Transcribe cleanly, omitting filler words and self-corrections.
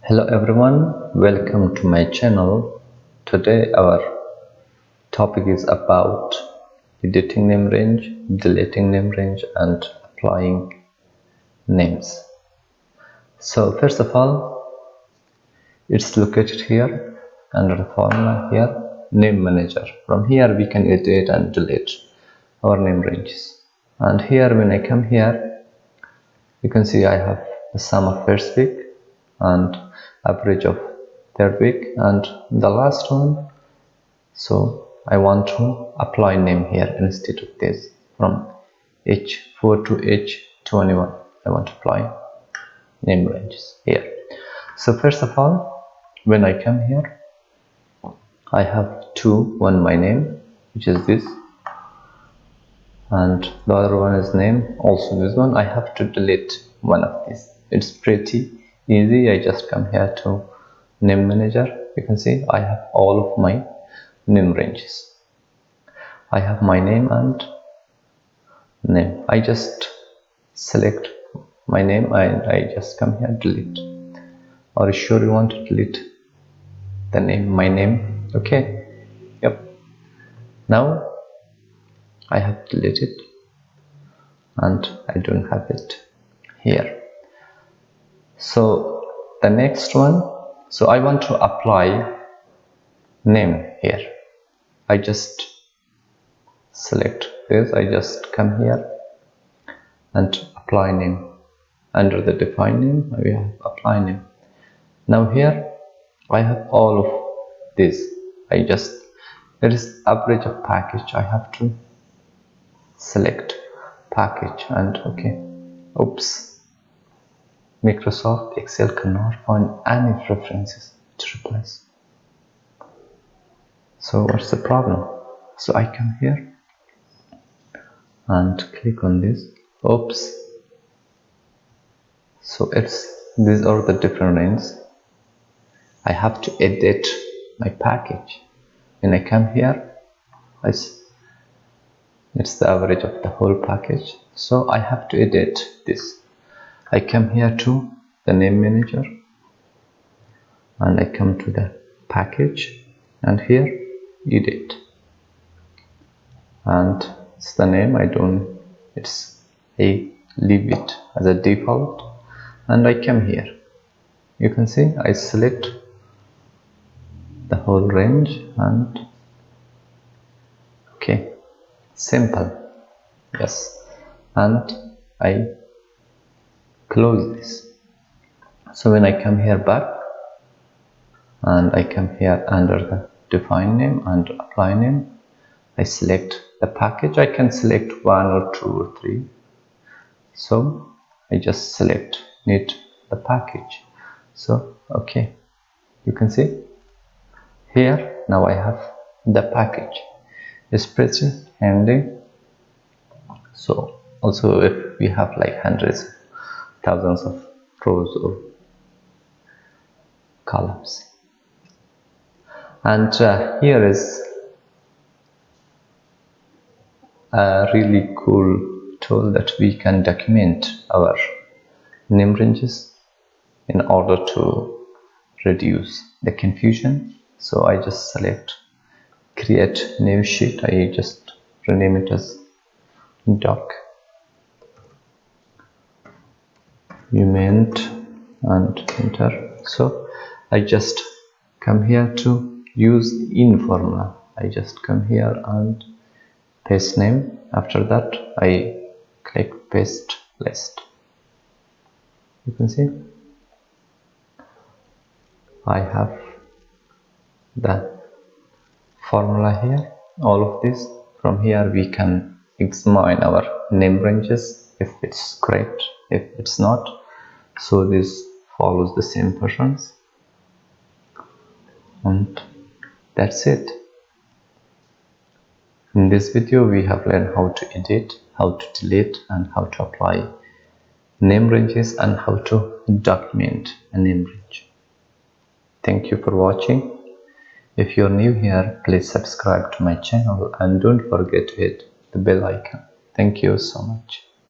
Hello everyone, welcome to my channel. Today our topic is about editing name range, deleting name range and applying names. So first of all, it's located here under the formula here, name manager. From here we can edit and delete our name ranges. And here when I come here, you can see I have the sum of first week and average of third week and the last one. So I want to apply name here instead of this. From H4 to H21 I want to apply name ranges here. So first of all, when I come here, I have one my name, which is this, and the other one is name, also this one. I have to delete one of these. It's pretty easy. I just come here to name manager. You can see I have all of my name ranges. I have my name and name. I just select my name and I just come here delete. Are you sure you want to delete the name, my name? Okay, yep. Now I have deleted and I don't have it here. So the next one, so I want to apply name here. I just select this, I just come here and apply name. Under the define name we have apply name. Now here I have all of this. There is average of package. I have to select package and okay. Oops, Microsoft Excel cannot find any references to replace. So what's the problem? So I come here and click on this. Oops. So these are the different ranges. I have to edit my package. When I come here, it's the average of the whole package. So I have to edit this. I come here to the name manager and I come to the package and here edit. And it's the name. I leave it as a default and I come here. You can see I select the whole range and okay, simple, yes, and I close this. So when I come here back and I come here under the define name and apply name, I select the package. I can select 1 or 2 or 3, so I just select the package. So okay, you can see here now I have the package. It's pretty handy. So also if we have like hundreds, thousands of rows or columns. And here is a really cool tool that we can document our name ranges in order to reduce the confusion. So I just select create new sheet. I just rename it as doc and enter. So I just come here to use in formula. I just come here and paste name. After that I click paste list. You can see I have the formula here. All of this, from here we can examine our name ranges if it's correct, if it's not. So this follows the same patterns, and that's it. In this video we have learned how to edit, how to delete and how to apply name ranges and how to document a name range. Thank you for watching. If you're new here, please subscribe to my channel and don't forget to hit the bell icon. Thank you so much.